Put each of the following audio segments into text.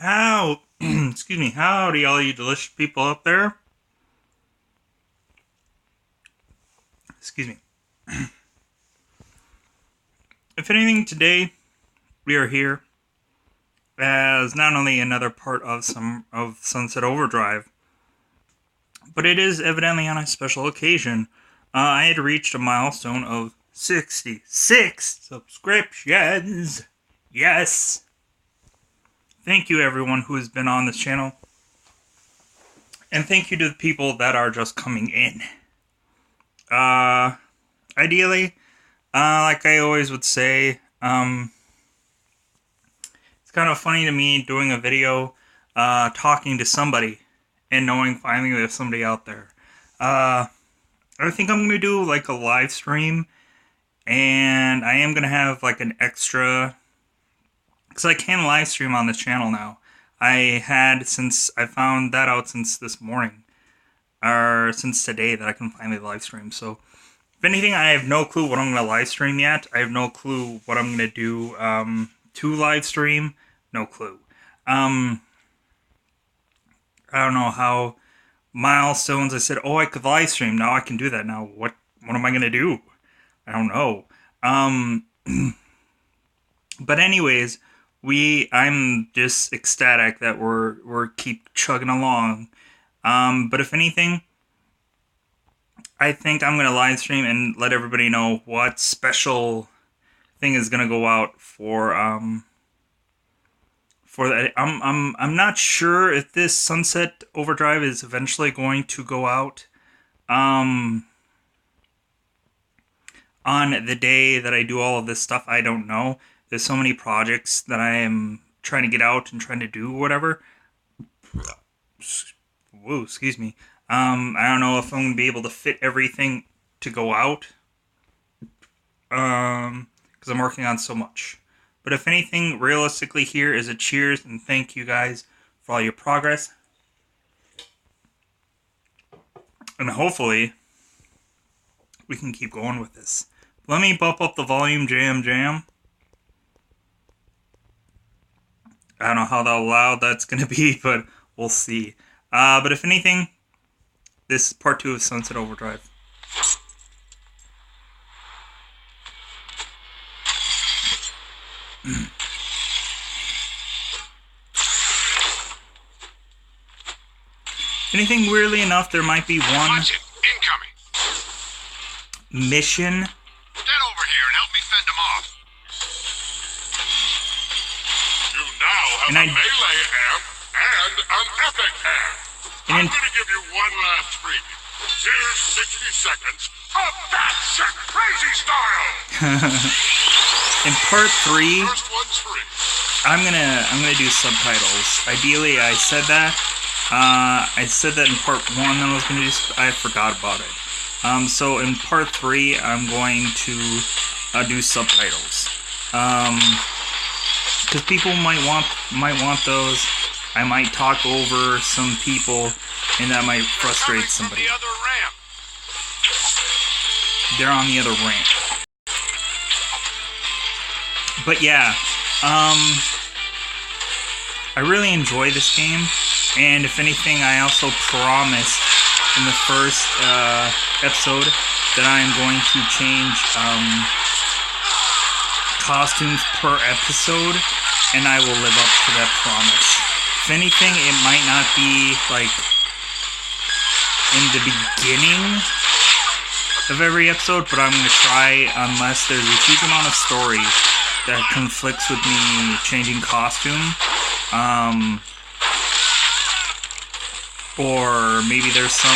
How, excuse me, howdy all you delicious people out there. Excuse me. If anything, today we are here as not only another part of Sunset Overdrive, but it is evidently on a special occasion. I had reached a milestone of 66 subscriptions. Yes. Thank you everyone who has been on this channel. And thank you to the people that are just coming in. Ideally, like I always would say, it's kind of funny to me doing a video, talking to somebody and knowing finally there's somebody out there. I think I'm going to do like a live stream, and I am going to have like an extra, because I can live stream on this channel now. I had, since I found that out since this morning, or since today that I can finally live stream. So if anything, I have no clue what I'm going to live stream yet. I have no clue what I'm going to do to live stream. No clue. I don't know how milestones. I said, oh, I could live stream. Now I can do that. Now what am I going to do? I don't know. But anyways, I'm just ecstatic that we're keep chugging along. But if anything, I think I'm gonna live stream and let everybody know what special thing is gonna go out for that. I'm not sure if this Sunset Overdrive is eventually going to go out on the day that I do all of this stuff. I don't know. There's so many projects that I am trying to get out and trying to do whatever. Whoa, excuse me. I don't know if I'm going to be able to fit everything to go out. Because I'm working on so much. But if anything, realistically here is a cheers and thank you guys for all your progress. And hopefully we can keep going with this. Let me bump up the volume, jam. I don't know how loud that's going to be, but we'll see. But if anything, this is part 2 of Sunset Overdrive. Anything, weirdly enough, there might be one mission. Get over here and help me fend them off. You now have a melee amp and an epic amp. I'm going to give you one last freebie. Here's 60 seconds of batshit crazy style. In part 3, First one's free. I'm gonna do subtitles. Ideally, I said that in part 1 that I was gonna do. I forgot about it. So in part 3, I'm going to do subtitles. Because people might want those. I might talk over some people, and that might frustrate somebody. They're on the other ramp. But yeah, I really enjoy this game, and if anything, I also promised in the first episode that I am going to change costumes per episode, and I will live up to that promise. If anything, it might not be like in the beginning of every episode, but I'm going to try, unless there's a huge amount of story that conflicts with me changing costume, or maybe there's some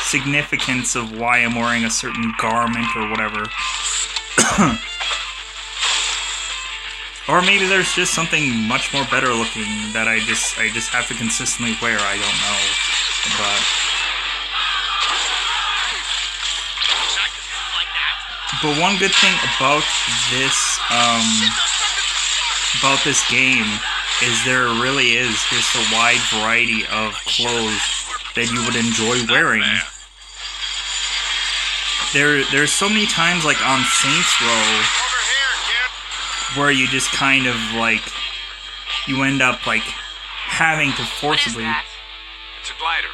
significance of why I'm wearing a certain garment or whatever. Or maybe there's just something much more better looking that I just have to consistently wear. I don't know, but one good thing about this game is there really is just a wide variety of clothes that you would enjoy wearing. There's so many times, like on Saints Row, where you just kind of like you end up like having to forcibly. What is that? It's a glider.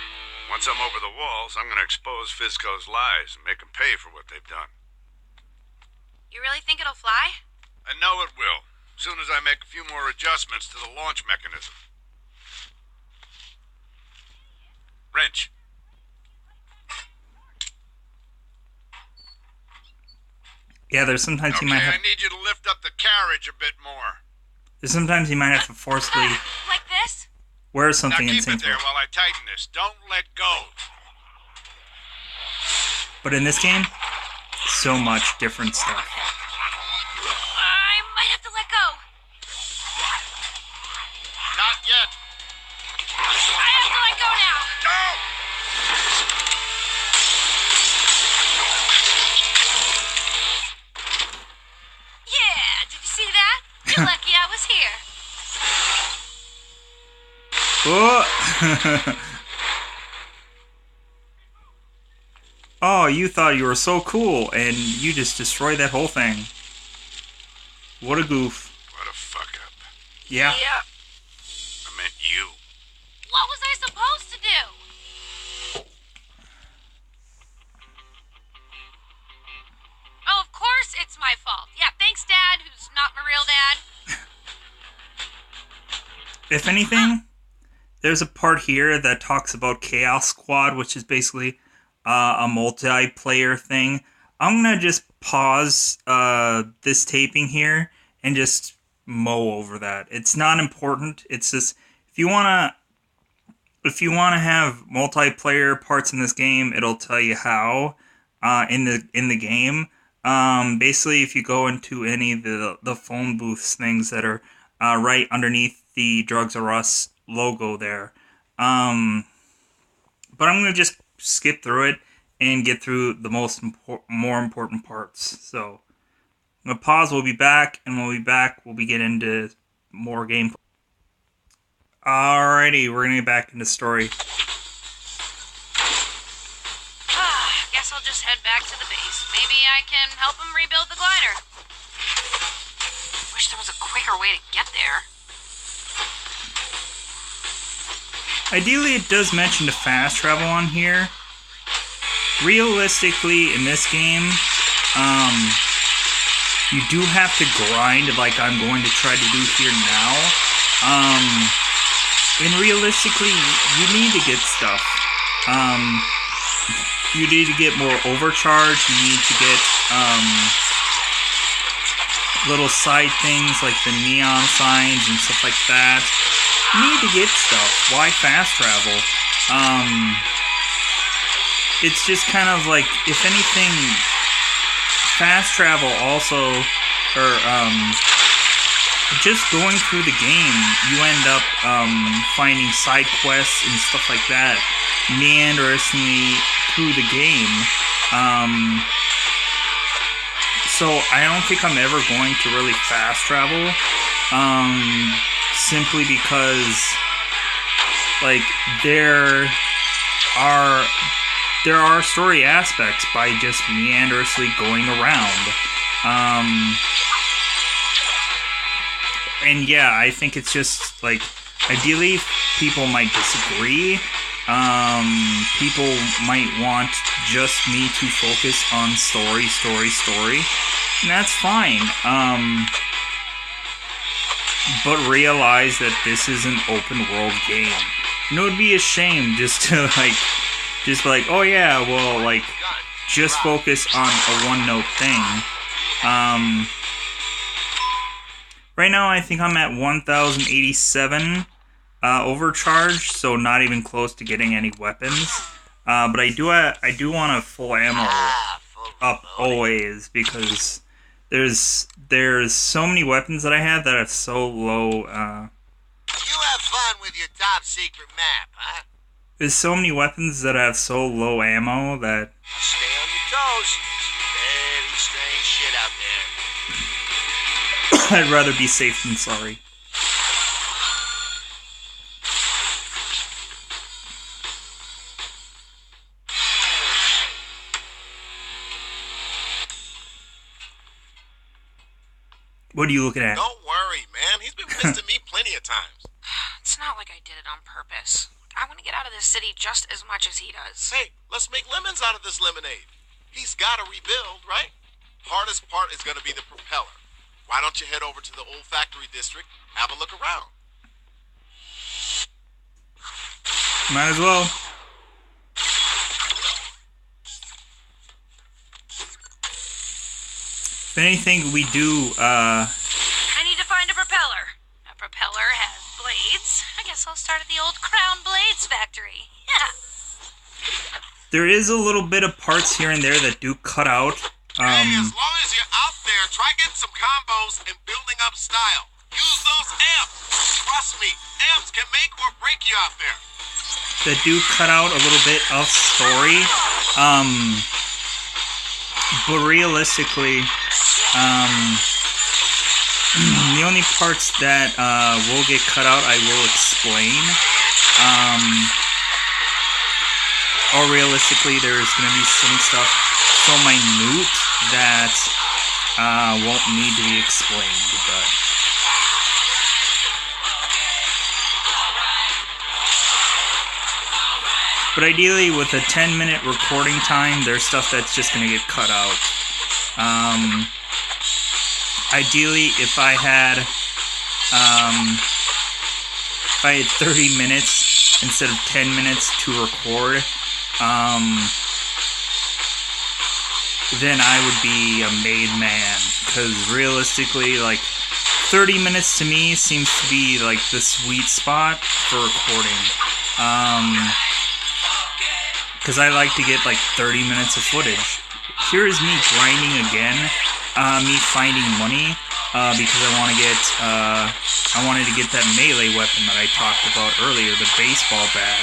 Once I'm over the walls, I'm gonna expose Fizco's lies and make them pay for what they've done. You really think it'll fly? I know it will, as soon as I make a few more adjustments to the launch mechanism. Wrench. Yeah, there's sometimes Okay, you might have. I need you to lift up the carriage a bit more. There's sometimes you might have to forcibly Like this? wear Now something keep insane. it there while I tighten this. Don't let go. But in this game, so much different stuff. I might have to let go. Not yet. I have to let go now. No! Yeah, did you see that? You're lucky I was here. Oh! Oh, you thought you were so cool, and you just destroyed that whole thing. What a goof. What a fuck up. Yeah. I meant you. What was I supposed to do? Oh, of course it's my fault. Yeah, thanks, Dad, who's not my real dad. If anything, there's a part here that talks about Chaos Squad, which is basically a multiplayer thing. I'm gonna just pause this taping here and just mow over that. It's not important. It's just if you wanna have multiplayer parts in this game, it'll tell you how in the game. Basically, if you go into any of the phone booths things that are right underneath the Drugs R Us logo there. But I'm gonna just skip through it and get through the more important parts. So I'm gonna pause. We'll be back, and when we'll be back, we'll be getting into more gameplay. Alrighty, we're gonna get back into story. Guess I'll just head back to the base. Maybe I can help him rebuild the glider. Wish there was a quicker way to get there. Ideally, it does mention to fast travel on here. Realistically, in this game, you do have to grind like I'm going to try to do here now. And realistically, you need to get stuff. You need to get more overcharged. You need to get little side things like the neon signs and stuff like that. You need to get stuff. Why fast travel? It's just kind of like, if anything, fast travel also, or just going through the game, you end up finding side quests and stuff like that meanderously through the game. So I don't think I'm ever going to really fast travel. Simply because, like, there are story aspects by just meanderously going around. And yeah, I think it's just, like, ideally people might disagree. People might want just me to focus on story. And that's fine. But realize that this is an open world game. You know, it'd be a shame just to oh yeah, well, like, just focus on a one-note thing. Right now I think I'm at 1,087 overcharged, so not even close to getting any weapons. But I do want a full ammo up always, because there's so many weapons that I have that are so low. You have fun with your top secret map, huh? There's so many weapons that have so low ammo that Stay on your toes. Very strange shit out there. I'd rather be safe than sorry. What are you looking at? Don't worry, man. He's been pissed at me plenty of times. It's not like I did it on purpose. I want to get out of this city just as much as he does. Hey, let's make lemons out of this lemonade. He's got to rebuild, right? Hardest part is going to be the propeller. Why don't you head over to the old factory district, have a look around? Might as well. If anything, we do, I need to find a propeller. A propeller has blades. I guess I'll start at the old Crown Blades factory. Yeah. there is a little bit of parts here and there that do cut out. Hey, as long as you're out there, try getting some combos and building up style. Use those amps. Trust me, amps can make or break you out there. That do cut out a little bit of story. But realistically, the only parts that will get cut out, I will explain. Or realistically, there's going to be some stuff so minute that won't need to be explained. But ideally, with a 10-minute recording time, there's stuff that's just going to get cut out. Ideally, if I had 30 minutes instead of 10 minutes to record, then I would be a made man. Because realistically, like, 30 minutes to me seems to be like the sweet spot for recording. Because I like to get like 30 minutes of footage. Here is me grinding again, me finding money, because I want to get, I wanted to get that melee weapon that I talked about earlier, the baseball bat.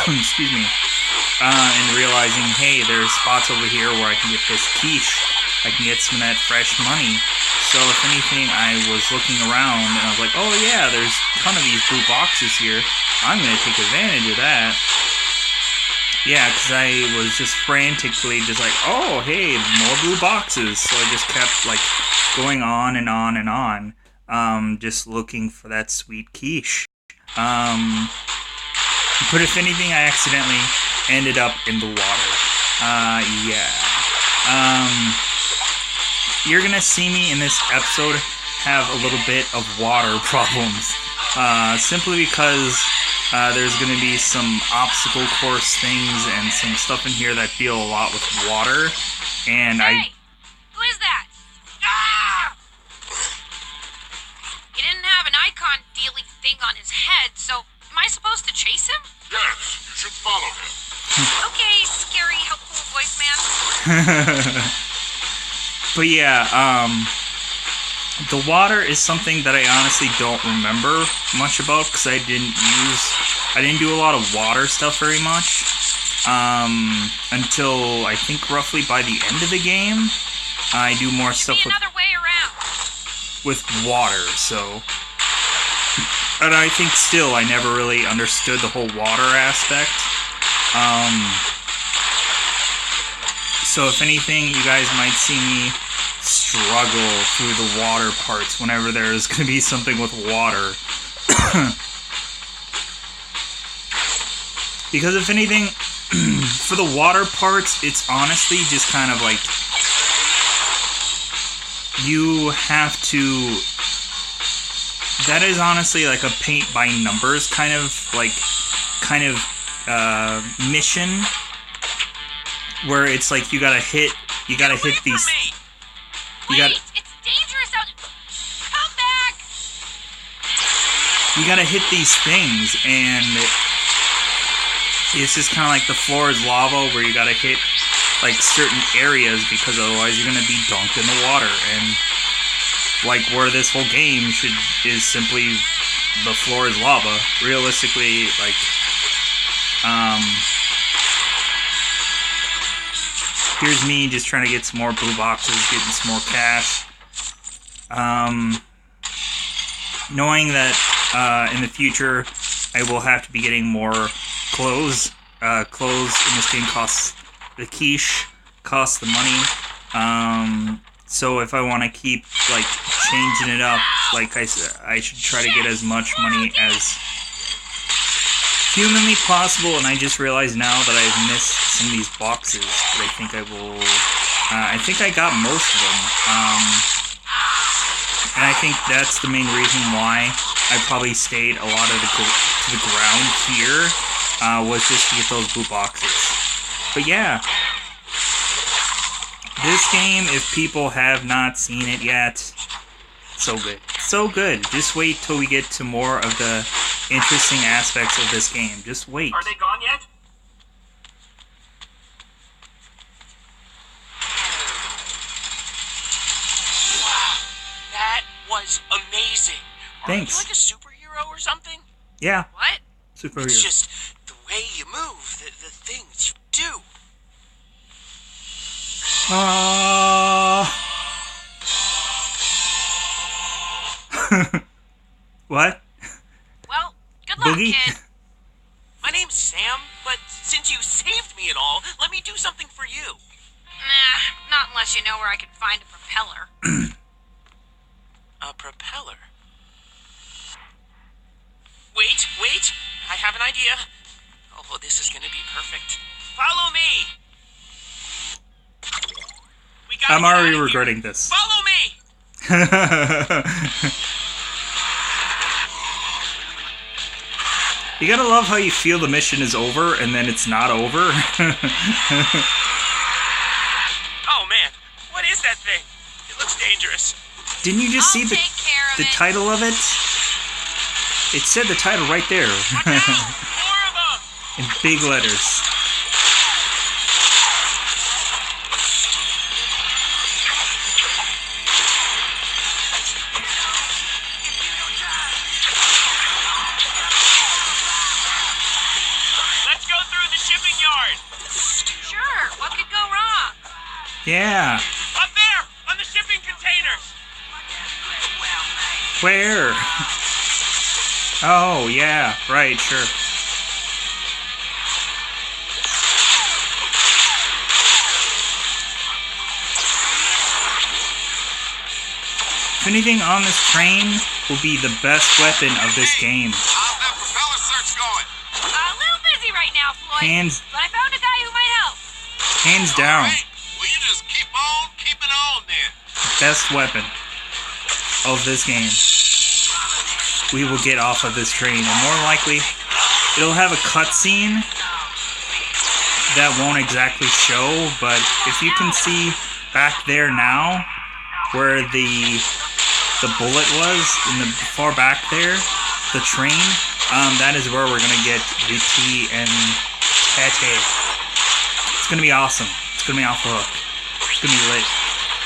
Excuse me. And realizing, hey, there's spots over here where I can get this quiche. I can get some of that fresh money. So if anything, I was looking around and I was like, oh yeah, there's a ton of these blue boxes here. I'm going to take advantage of that. Yeah, because I was just frantically just like, oh, hey, more blue boxes. So I just kept, like, going on and on and on, just looking for that sweet quiche. But if anything, I accidentally ended up in the water. Yeah. You're going to see me in this episode have a little bit of water problems. Simply because there's going to be some obstacle course things and some stuff in here that deal a lot with water. And hey, who is that? Ah! He didn't have an icon dealy thing on his head, so am I supposed to chase him? Yes, you should follow him. Okay, scary, helpful voice man. But yeah, the water is something that I honestly don't remember much about because I didn't do a lot of water stuff very much until I think roughly by the end of the game. I do more stuff with way around. with water, so. And I think still I never really understood the whole water aspect. So if anything, you guys might see me struggle through the water parts whenever there's going to be something with water. Because if anything, for the water parts, it's honestly just kind of like you have to. That is honestly like a paint by numbers kind of mission where it's like you gotta hit these. Wait, it's dangerous out. Come back. You gotta hit these things, and it's just kind of like the floor is lava where you gotta hit like certain areas because otherwise you're gonna be dunked in the water. And like where this whole game is simply the floor is lava. Realistically, like here's me just trying to get some more blue boxes, getting some more cash. Knowing that in the future I will have to be getting more clothes. Clothes in this game costs the quiche, costs the money. So if I want to keep like changing it up, like I said, I should try to get as much money as humanly possible. And I just realized now that I've missed some of these boxes, but I think I will. I think I got most of them. And I think that's the main reason why I probably stayed a lot of to the ground here, was just to get those blue boxes. But yeah, this game, if people have not seen it yet, so good. So good. Just wait till we get to more of the interesting aspects of this game. Just wait. Are they gone yet? That was amazing. Thanks. Are you like a superhero or something? Yeah. What? Superhero. It's just the way you move, the things you do. What? Well, good luck, Boogie? kid. My name's Sam, but since you saved me and all, let me do something for you. Nah, not unless you know where I can find a propeller. A propeller? Wait, I have an idea. Oh, this is gonna be perfect. Follow me! We gotta I'm get already out of here. regretting this. Follow me! You gotta love how you feel the mission is over and then it's not over. Oh man, what is that thing? It looks dangerous. Didn't you just I'll see take care of the it. title of it? It said the title right there. Watch out! More of them! In big letters. Let's go through the shipping yard! Sure, what could go wrong? Yeah. Up there! On the shipping containers! Where? Oh, yeah. Right, sure. If anything on this train will be the best weapon of this game. How's that propeller search going? A little busy right now, Floyd. Hands- But I found a guy who might help. Hands down, Hey, well, you just keep on keeping on then. best weapon of this game. We will get off of this train, and more likely, it'll have a cutscene that won't exactly show, but if you can see back there now, where the bullet was, in the far back there, the train, that is where we're gonna get the T and Tete. It's gonna be awesome. It's gonna be off the hook. It's gonna be lit.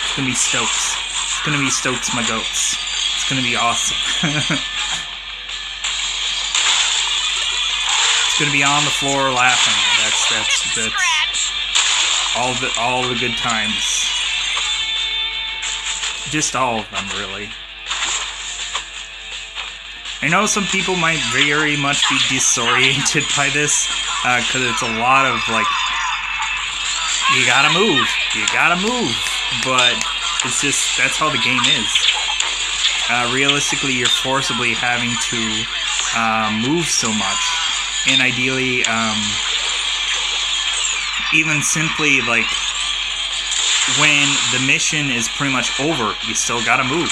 It's gonna be Stokes. It's gonna be Stokes my goats. It's gonna be awesome. It's gonna be on the floor laughing. That's Scratch. all the good times. Just all of them, really. I know some people might very much be disoriented by this, because it's a lot of, like, you gotta move, but it's just, that's how the game is. Realistically, you're forcibly having to move so much, and ideally, even simply, like, when the mission is pretty much over, you still gotta move.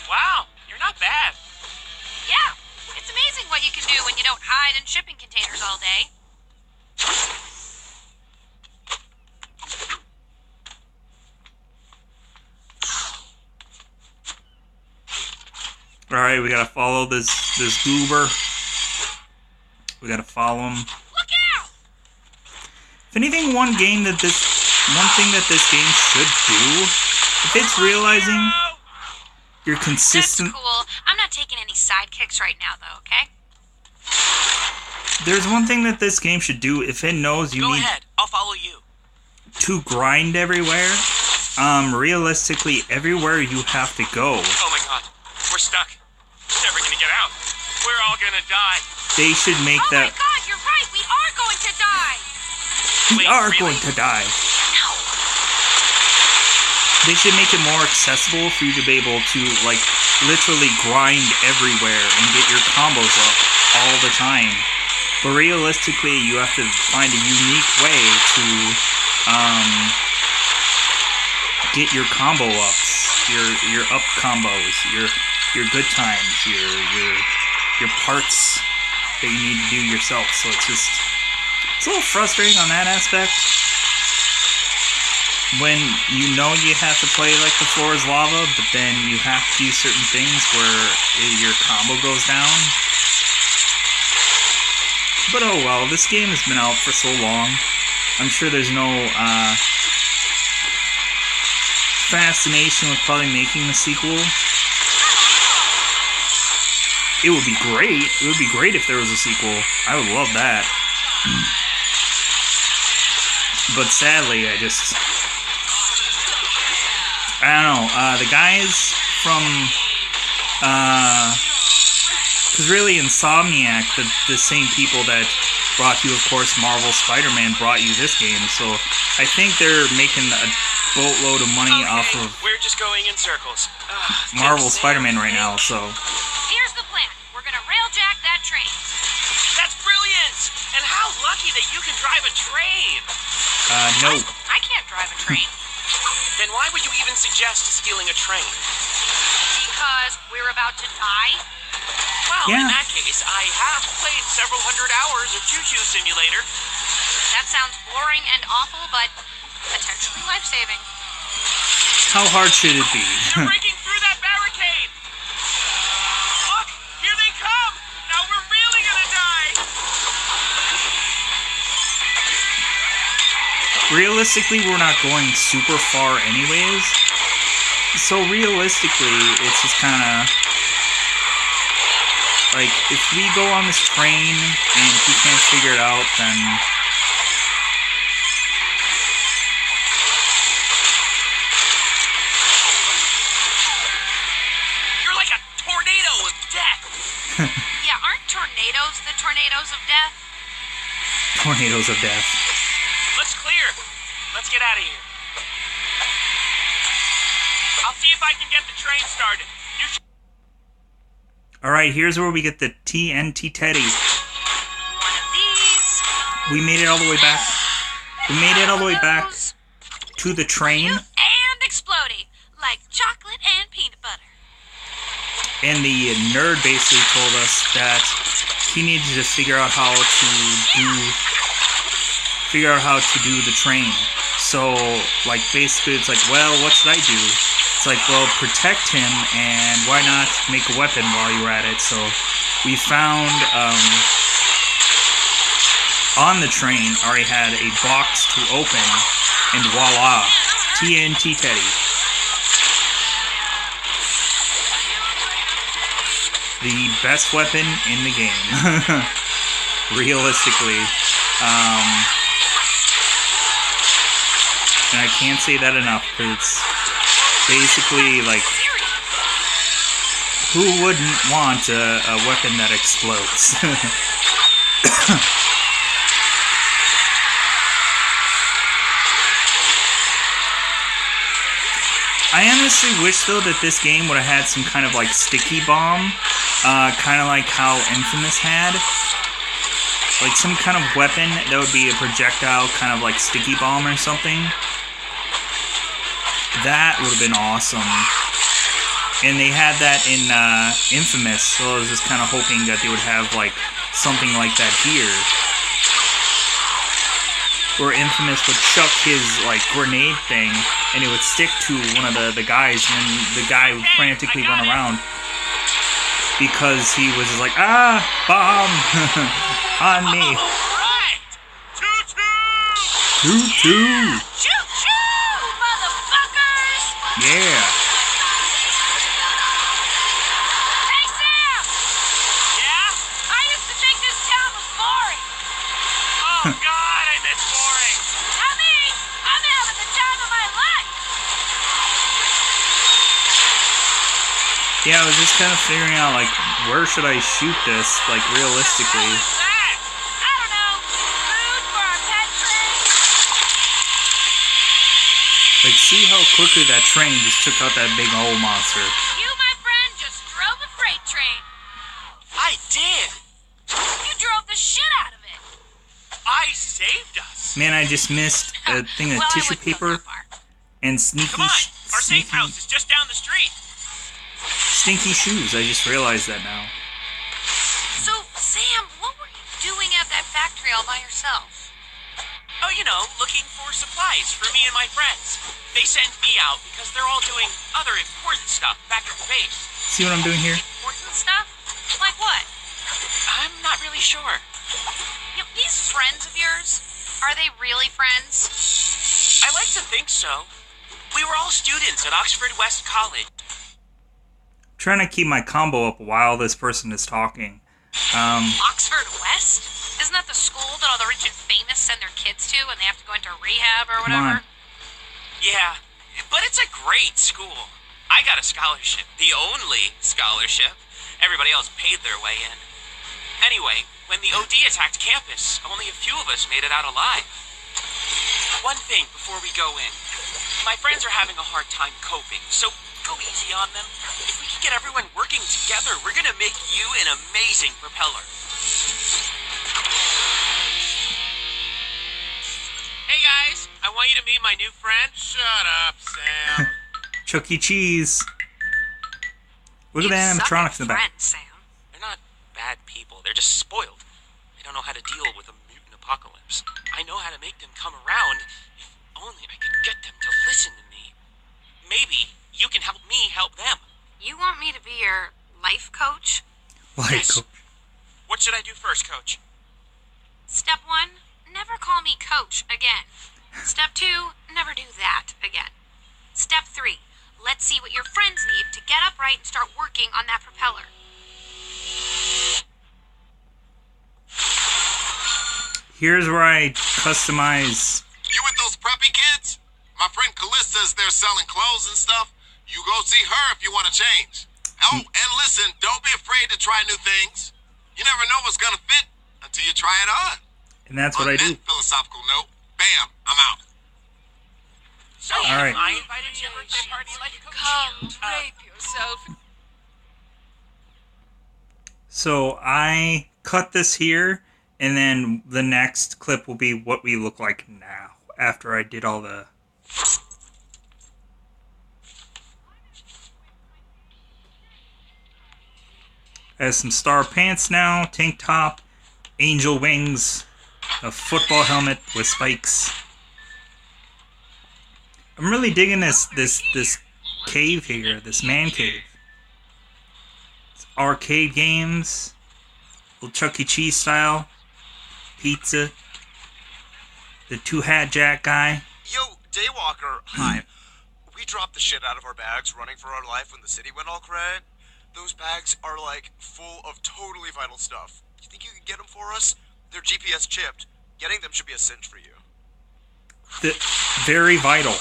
Wow, you're not bad. Yeah, it's amazing what you can do when you don't hide in shipping containers all day. Alright, we gotta follow this goober. We gotta follow him. Look out! If anything, one thing that this game should do, if it's realizing you're consistent. That's cool. I'm not taking any sidekicks right now, though, okay? There's one thing that this game should do, if it knows you Go need ahead, I'll follow you. to grind everywhere, realistically, everywhere you have to go, Oh my god, we're stuck. We're never gonna get out. We're all gonna die. they should make Oh my that. god, you're right! We are going to die! We Wait, are really? going to die. They should make it more accessible for you to be able to, like, literally grind everywhere and get your combos up all the time. But realistically, you have to find a unique way to get your combo ups, your up combos, your good times, your parts that you need to do yourself. So it's a little frustrating on that aspect. When you know you have to play like the floor is lava, but then you have to do certain things where your combo goes down. But oh well, this game has been out for so long. I'm sure there's no fascination with probably making the sequel. It would be great. It would be great if there was a sequel. I would love that. But sadly, I don't know, the guys from, because really Insomniac, the same people that brought you, of course, Marvel Spider-Man brought you this game, so I think they're making a boatload of money off of we're just going in circles. Marvel Spider-Man right now, so... Here's the plan. We're gonna railjack that train. That's brilliant! And how lucky that you can drive a train! No. I can't drive a train. Then why would you even suggest stealing a train? Because we're about to die? Well, Yeah. in that case, I have played several hundred hours of Choo Choo Simulator. That sounds boring and awful, but potentially life-saving. How hard should it be? They're breaking through that barricade! Look! Here they come! Now we're really gonna die! Realistically, we're not going super far anyways. So realistically, it's just kind of like, if we go on this train and he can't figure it out, then You're like a tornado of death! Yeah, aren't tornadoes the tornadoes of death? tornadoes of death. Looks clear. Let's get out of here. I'll see if I can get the train started. Alright, here's where we get the TNT Teddy. One of these. We made it all the way back. We made it all the way back Those. to the train. And exploding like chocolate and peanut butter. And the nerd basically told us that he needed to figure out how to do the train. So, like, basically it's like, well, what should I do? It's like, well, protect him, and why not make a weapon while you're at it? So we found, on the train, already had a box to open, and voila, TNT Teddy. The best weapon in the game. Realistically. And I can't say that enough, because it's basically, like, who wouldn't want a weapon that explodes? I honestly wish, though, that this game would have had some kind of, like, sticky bomb, kind of like how Infamous had. Like, some kind of weapon that would be a projectile, kind of like sticky bomb or something. That would have been awesome. And they had that in Infamous, so I was just kind of hoping that they would have, like, something like that here. Where Infamous would chuck his, like, grenade thing, and it would stick to one of the guys, and then the guy would frantically run around. Because he was just like, ah, bomb, on me. Alright! Choo-choo! Choo-choo! Choo-choo, motherfuckers! Yeah. Hey, Sam! Yeah? I used to think this town was boring. Oh god, I miss boring! Not me! I'm having the time of my life! Yeah, I was just kind of figuring out, like, where should I shoot this, like, realistically. What's that? I don't know. Food for our pet train? Like, See how quickly that train just took out that big hole monster. You, my friend, just drove a freight train. I did. You drove the shit out of it. I saved us. Man, I just missed a thing of Well, I tissue wouldn't go paper that far. and sneaky, Come on, our safe house is just down the street. stinky shoes. I just realized that now. So, Sam, what were you doing at that factory all by yourself? Oh, you know, looking for supplies for me and my friends. They sent me out because they're all doing other important stuff back at the base. See what I'm doing here? Important stuff? Like what? I'm not really sure. You know, these friends of yours, are they really friends? I like to think so. We were all students at Oxford West College. Trying to keep my combo up while this person is talking. Oxford West? Isn't that the school that all the rich and famous send their kids to when they have to go into rehab or Come whatever? on. Yeah, but it's a great school. I got a scholarship, the only scholarship. Everybody else paid their way in. Anyway, when the OD attacked campus, only a few of us made it out alive. One thing before we go in. My friends are having a hard time coping, so go easy on them. If we can get everyone working together, we're gonna make you an amazing propeller. Hey guys, I want you to meet my new friend. Shut up, Sam. Chuck E. Cheese. Look at You the suck animatronics at in the back. friends, Sam. They're not bad people, they're just spoiled. They don't know how to deal with a mutant apocalypse. I know how to make them come around. If only I could get them to listen to me. Maybe you can help me help them. You want me to be your life coach? Like, Yes. What should I do first, Coach? Step 1, never call me coach again. Step 2, never do that again. Step 3, let's see what your friends need to get upright and start working on that propeller. here's where I customize. You with those preppy kids? My friend Callista's there selling clothes and stuff. You go see her if you want to change. Oh, and listen, don't be afraid to try new things. You never know what's gonna fit until you try it on. And that's what On I do. that philosophical note, bam, I'm out. So, All right. I invited you to your birthday party like Coach. Come, drape yourself. So I cut this here, and then the next clip will be what we look like now after I did all the. Has some star pants now, tank top, angel wings, a football helmet with spikes. I'm really digging this cave here, this man cave. It's arcade games, little Chuck E. Cheese style, pizza, the two-hat jack guy. Yo, Daywalker, hi. We dropped the shit out of our bags running for our life when the city went all cray. Those bags are, like, full of totally vital stuff. You think you could get them for us? They're GPS chipped. Getting them should be a cinch for you. Very vital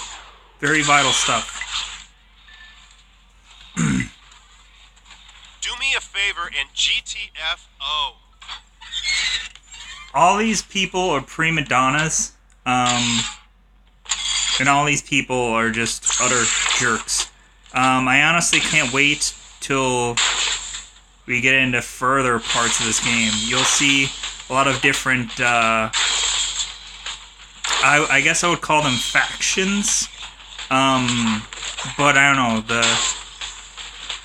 stuff. Do me a favor and GTFO. All these people are Primadonnas, and all these people are just utter jerks. I honestly can't wait till we get into further parts of this game. You'll see a lot of different, I guess I would call them factions, but I don't know,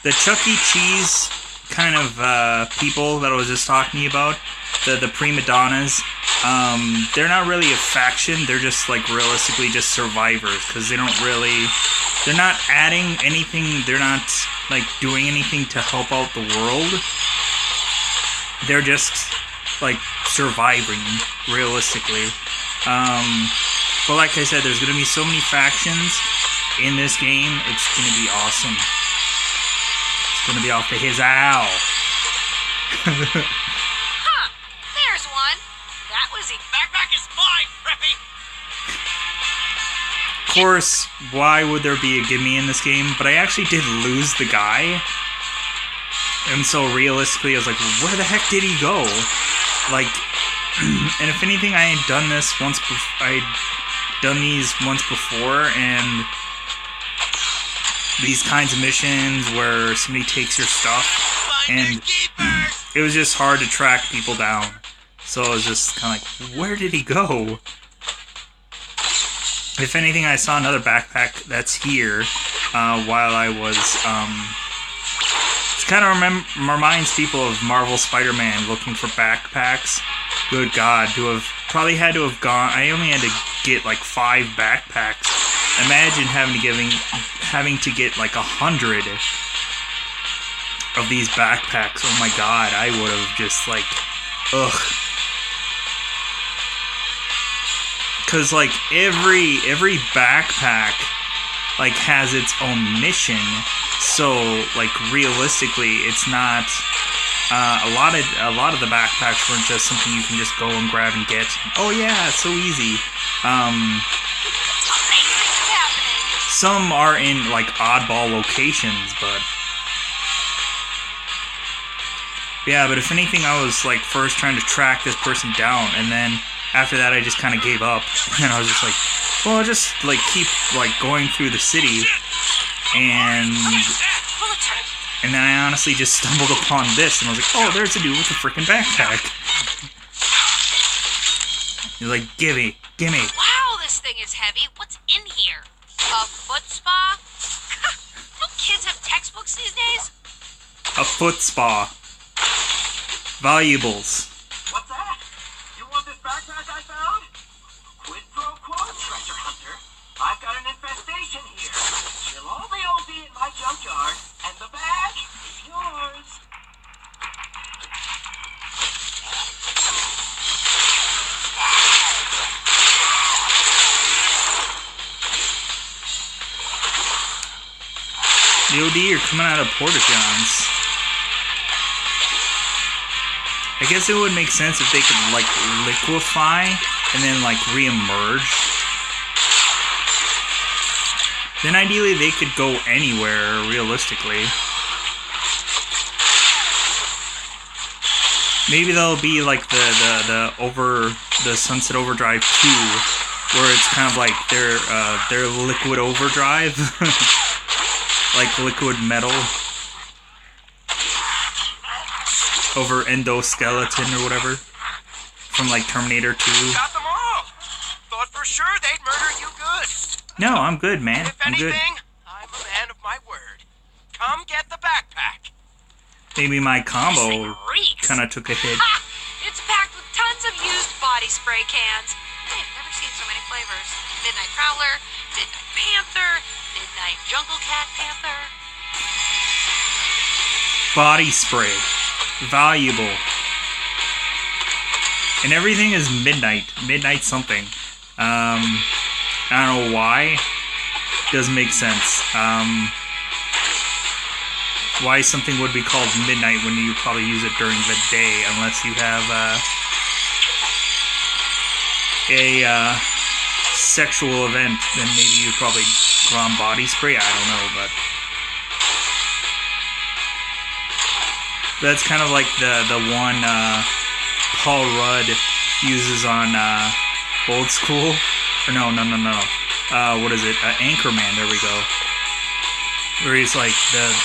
the Chuck E. Cheese kind of people that I was just talking about, the Primadonnas, they're not really a faction, they're just like realistically just survivors, because they're not adding anything, they're not like doing anything to help out the world. They're just like surviving realistically. But like I said, there's gonna be so many factions in this game, it's gonna be awesome. It's gonna be off to his owl. Huh, there's one. That was easy. Backpack is mine, Preppy! Of course, why would there be a gimme in this game? But I actually did lose the guy. And so realistically, I was like, where the heck did he go? Like, and if anything, I had done this once. I'd done these once before, and these kinds of missions where somebody takes your stuff, and it was just hard to track people down. So I was just kind of like, where did he go? If anything, I saw another backpack that's here while I was. It kind of reminds people of Marvel Spider-Man looking for backpacks. Good God, probably had to have gone. I only had to get like 5 backpacks. Imagine having to get like 100 of these backpacks. Oh my God, I would have just like, ugh. Cause like every backpack like has its own mission. So like realistically, it's not. A lot of the backpacks weren't just something you can just go and grab and get. Oh yeah, it's so easy. Some are in like oddball locations, but yeah. But if anything, I was like first trying to track this person down, and then after that, I just kind of gave up, and I was just like, well, I'll just like keep like going through the city, and then I honestly just stumbled upon this, and I was like, oh, there's a dude with a freaking backpack. He's like, gimme. Wow, this thing is heavy. What's in here? A foot spa? Don't kids have textbooks these days? A foot spa. Valuables. What's that? You want this backpack I found? Quid pro quo, treasure hunter. I've got an infestation here. Kill all the OD in my junkyard, and the bag is yours. The OD are coming out of porta-johns. I guess it would make sense if they could like liquefy and then like re-emerge. Then ideally they could go anywhere, realistically. Maybe they'll be like the Sunset Overdrive 2, where it's kind of like their liquid overdrive. Like liquid metal. Over endoskeleton or whatever. From like Terminator 2. Got them all. Thought for sure they'd murder you good. No, I'm good, man. If I'm good. anything, I'm a man of my word. Come get the backpack. Maybe my combo Reeks. kind of took a hit. Ha! It's packed with tons of used body spray cans. I've never seen so many flavors. Midnight Prowler, Midnight Panther, Midnight Jungle Cat Panther. Body spray. Valuable. And everything is midnight. Midnight something. I don't know why. Doesn't make sense. Why something would be called midnight when you probably use it during the day, unless you have a sexual event, then maybe you'd probably put on body spray. I don't know, but that's kind of like the one Paul Rudd uses on Old School. Or no. What is it? Anchorman. There we go. Where he's like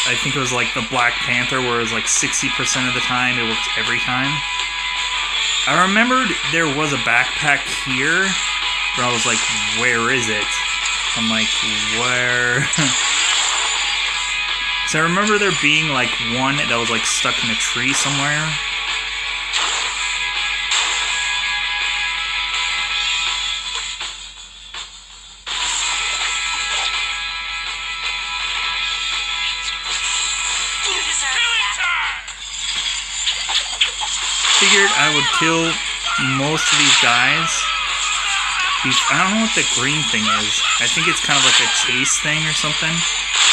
I think it was like the Black Panther, where it was like 60% of the time it works every time. I remembered there was a backpack here, where I was like, where is it? I'm like, where? So I remember there being like one that was like stuck in a tree somewhere. Figured I would kill most of these guys. I don't know what the green thing is. I think it's kind of like a chase thing or something.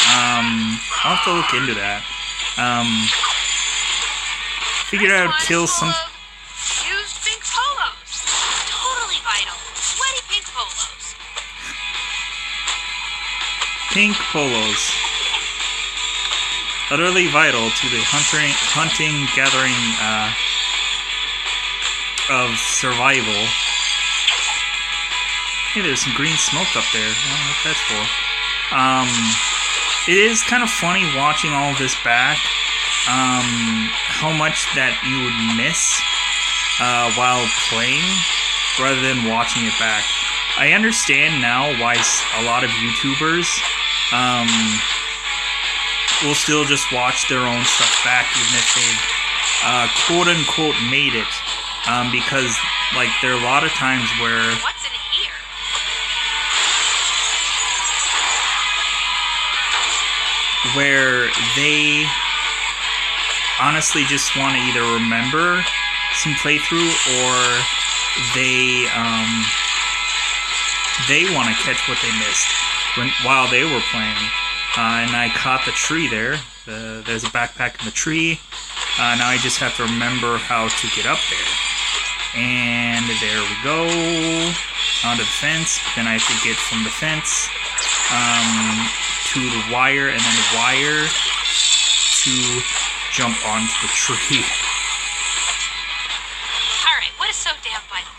I'll have to look into that. Figured I would kill some. Used pink polos. Totally vital. Sweaty pink polos. Pink polos. Utterly vital to the hunting, gathering, of survival. Hey, there's some green smoke up there. I don't know what that's for. it is kind of funny watching all of this back. How much that you would miss while playing rather than watching it back. I understand now why a lot of YouTubers will still just watch their own stuff back even if they've quote-unquote made it. Because, like, there are a lot of times where... What's in here? Where they honestly just want to either remember some playthrough or they want to catch what they missed while they were playing. And I caught the tree there. There's a backpack in the tree. Now I just have to remember how to get up there. And there we go. Onto the fence. Then I have to get from the fence to the wire, and then the wire to jump onto the tree. Alright, what is so damn vital?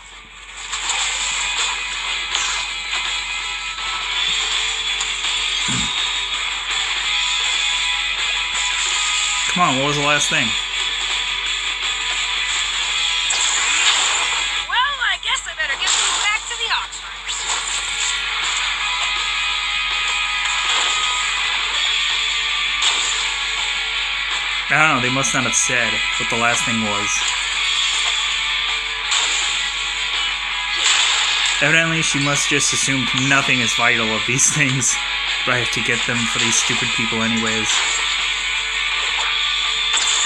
Come on, what was the last thing? Well, I guess I better get these back to the Oxfords. I don't know, they must not have said what the last thing was. Evidently, she must just assume nothing is vital of these things, but I have to get them for these stupid people anyways.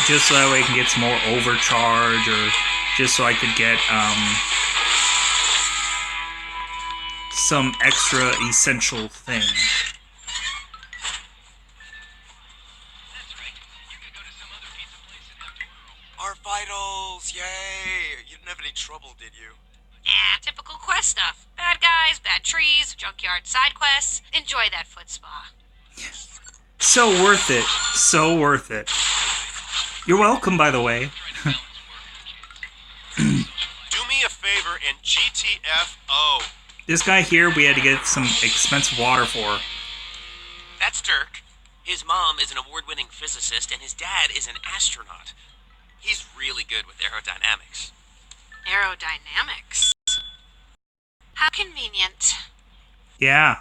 Just so that way I can get some more overcharge, or just so I could get some extra essential thing. Our vitals, yay! You didn't have any trouble, did you? Typical quest stuff. Bad guys, bad trees, junkyard side quests. Enjoy that foot spa. So worth it. So worth it. You're welcome, by the way. Do me a favor and GTFO. This guy here, we had to get some expensive water for. That's Dirk. His mom is an award-winning physicist, and his dad is an astronaut. He's really good with aerodynamics. Aerodynamics. How convenient. Yeah.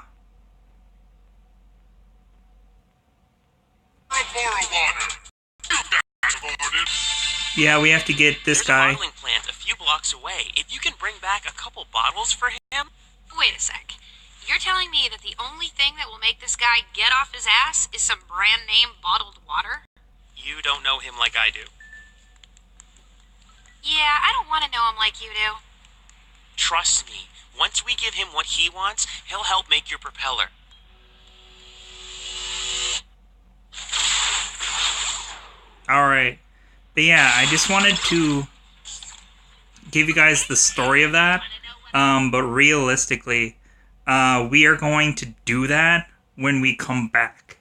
For a water. You guys have ordered. Yeah, we have to get this There's guy. a bottling plant a few blocks away. If you can bring back a couple bottles for him... Wait a sec. You're telling me that the only thing that will make this guy get off his ass is some brand name bottled water? You don't know him like I do. Yeah, I don't want to know him like you do. Trust me, once we give him what he wants, he'll help make your propeller. Alright. But yeah, I just wanted to give you guys the story of that. But realistically, we are going to do that when we come back.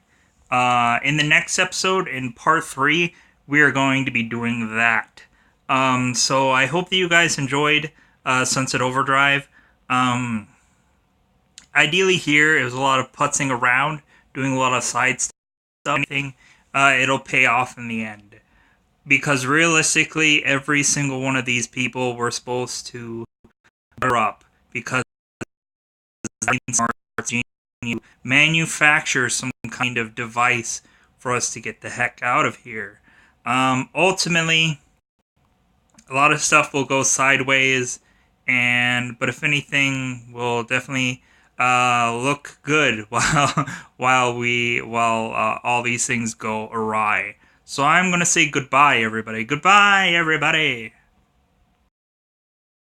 In the next episode, in part 3, we are going to be doing that. So I hope that you guys enjoyed Sunset Overdrive. Ideally here, it was a lot of putzing around, doing a lot of side stuff. Anything, it'll pay off in the end. Because realistically, every single one of these people were supposed to grow up. Because you manufacture some kind of device for us to get the heck out of here. Ultimately, a lot of stuff will go sideways, but if anything, we'll definitely look good while all these things go awry. So I'm gonna say goodbye, everybody. Goodbye, everybody.